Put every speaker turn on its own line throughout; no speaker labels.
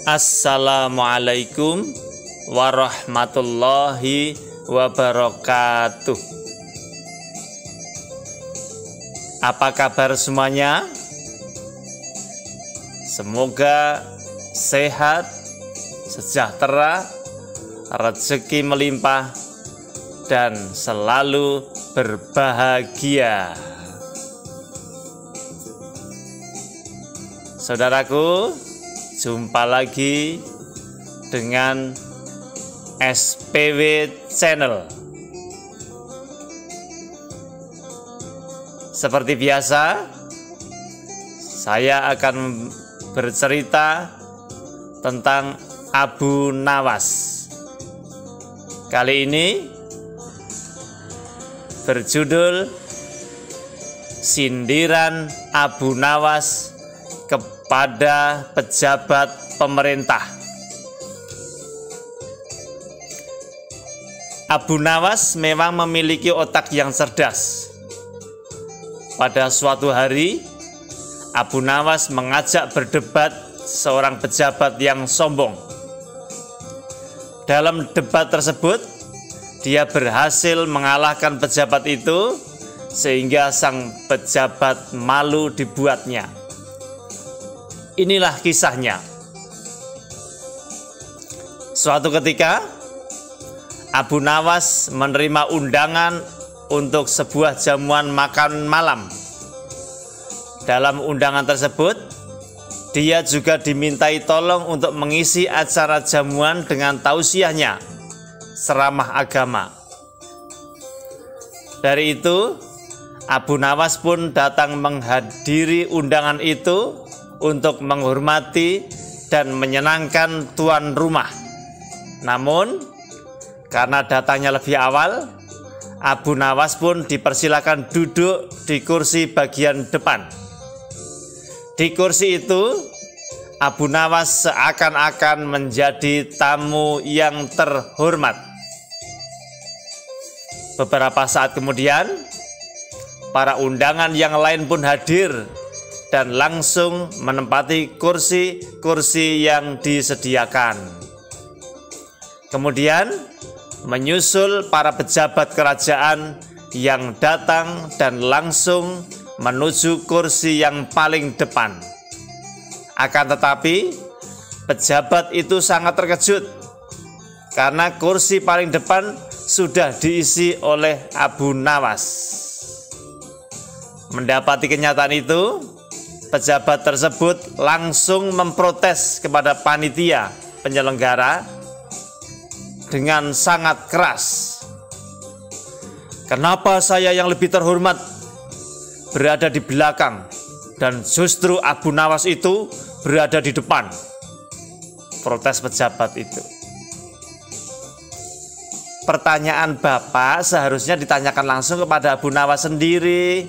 Assalamualaikum warahmatullahi wabarakatuh. Apa kabar semuanya? Semoga sehat, sejahtera, rezeki melimpah, dan selalu berbahagia. Saudaraku, jumpa lagi dengan SPW Channel. Seperti biasa, saya akan bercerita tentang Abu Nawas. Kali ini berjudul Sindiran Abu Nawas kepada pejabat pemerintah. Abu Nawas memang memiliki otak yang cerdas. Pada suatu hari, Abu Nawas mengajak berdebat seorang pejabat yang sombong. Dalam debat tersebut, dia berhasil mengalahkan pejabat itu sehingga sang pejabat malu dibuatnya. Inilah kisahnya. Suatu ketika, Abu Nawas menerima undangan untuk sebuah jamuan makan malam. Dalam undangan tersebut, dia juga dimintai tolong untuk mengisi acara jamuan dengan tausiahnya, ceramah agama. Dari itu, Abu Nawas pun datang menghadiri undangan itu untuk menghormati dan menyenangkan tuan rumah. Namun, karena datangnya lebih awal, Abu Nawas pun dipersilakan duduk di kursi bagian depan. Di kursi itu, Abu Nawas seakan-akan menjadi tamu yang terhormat. Beberapa saat kemudian, para undangan yang lain pun hadir dan langsung menempati kursi-kursi yang disediakan. Kemudian menyusul para pejabat kerajaan yang datang dan langsung menuju kursi yang paling depan. Akan tetapi, pejabat itu sangat terkejut karena kursi paling depan sudah diisi oleh Abu Nawas. Mendapati kenyataan itu, pejabat tersebut langsung memprotes kepada panitia penyelenggara dengan sangat keras. Kenapa saya yang lebih terhormat berada di belakang dan justru Abu Nawas itu berada di depan? Protes pejabat itu. Pertanyaan Bapak seharusnya ditanyakan langsung kepada Abu Nawas sendiri,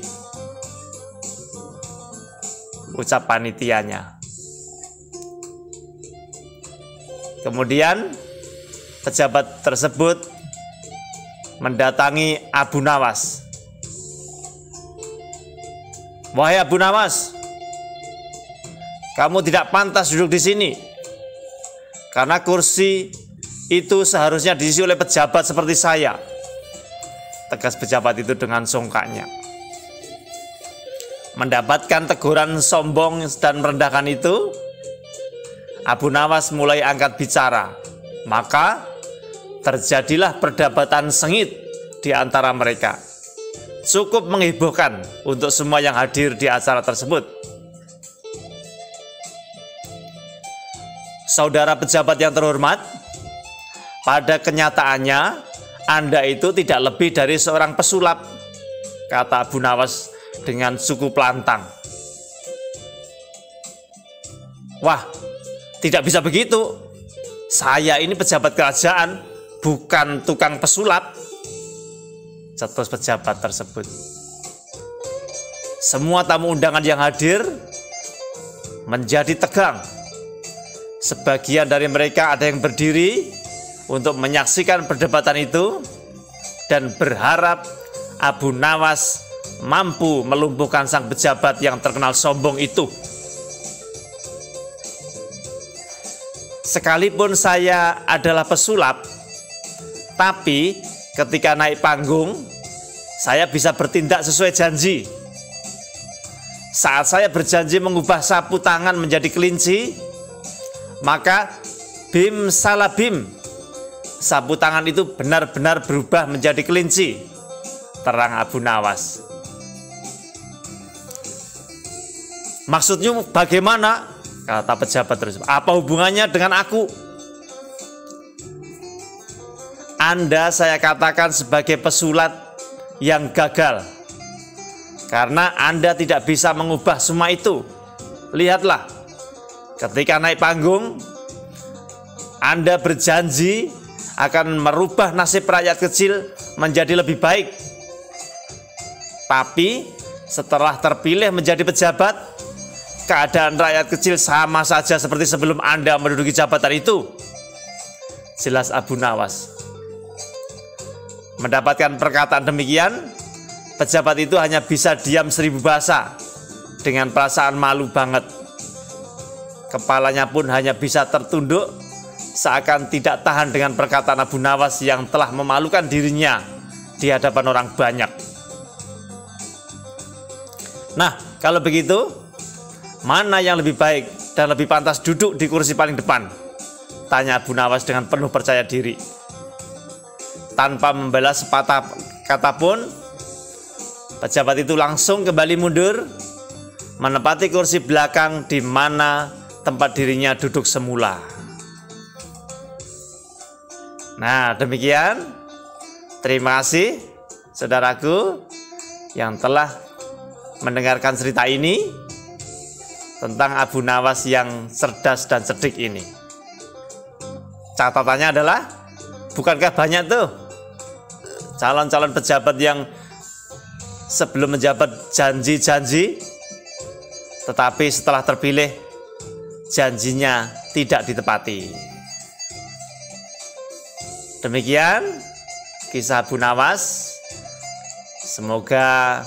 ucap panitianya. Kemudian pejabat tersebut mendatangi Abu Nawas. Wahai Abu Nawas, kamu tidak pantas duduk di sini, karena kursi itu seharusnya diisi oleh pejabat seperti saya, tegas pejabat itu dengan songkaknya. Mendapatkan teguran sombong dan merendahkan itu, Abu Nawas mulai angkat bicara. Maka terjadilah perdebatan sengit di antara mereka. Cukup menghebohkan untuk semua yang hadir di acara tersebut. Saudara pejabat yang terhormat, pada kenyataannya Anda itu tidak lebih dari seorang pesulap, kata Abu Nawas dengan cukup lantang. Wah, tidak bisa begitu. Saya ini pejabat kerajaan, bukan tukang pesulap, cetus pejabat tersebut. Semua tamu undangan yang hadir menjadi tegang. Sebagian dari mereka ada yang berdiri untuk menyaksikan perdebatan itu dan berharap Abu Nawas mampu melumpuhkan sang pejabat yang terkenal sombong itu. sekalipun saya adalah pesulap, tapi ketika naik panggung, saya bisa bertindak sesuai janji. Saat saya berjanji mengubah sapu tangan menjadi kelinci, maka bim salah bim, sapu tangan itu benar-benar berubah menjadi kelinci, terang Abu Nawas. Maksudnya bagaimana? Kata pejabat terus. Apa hubungannya dengan aku? Anda saya katakan sebagai pesulap yang gagal, karena Anda tidak bisa mengubah semua itu. Lihatlah, ketika naik panggung, Anda berjanji akan merubah nasib rakyat kecil menjadi lebih baik. Tapi setelah terpilih menjadi pejabat, keadaan rakyat kecil sama saja seperti sebelum Anda menduduki jabatan itu. Jelas Abu Nawas. Mendapatkan perkataan demikian, pejabat itu hanya bisa diam 1000 bahasa dengan perasaan malu banget. Kepalanya pun hanya bisa tertunduk, seakan tidak tahan dengan perkataan Abu Nawas yang telah memalukan dirinya di hadapan orang banyak. Nah, kalau begitu, mana yang lebih baik dan lebih pantas duduk di kursi paling depan? Tanya Abu Nawas dengan penuh percaya diri. Tanpa membalas sepatah kata pun, pejabat itu langsung kembali mundur, menempati kursi belakang di mana tempat dirinya duduk semula. Nah, demikian. Terima kasih saudaraku yang telah mendengarkan cerita ini tentang Abu Nawas yang cerdas dan cerdik ini. Catatannya adalah, bukankah banyak tuh calon-calon pejabat yang sebelum menjabat janji-janji, tetapi setelah terpilih janjinya tidak ditepati. Demikian kisah Abu Nawas. Semoga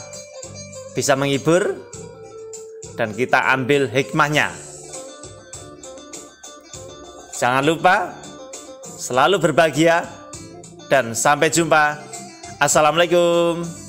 bisa menghibur dan kita ambil hikmahnya. Jangan lupa selalu berbahagia dan sampai jumpa. Assalamualaikum.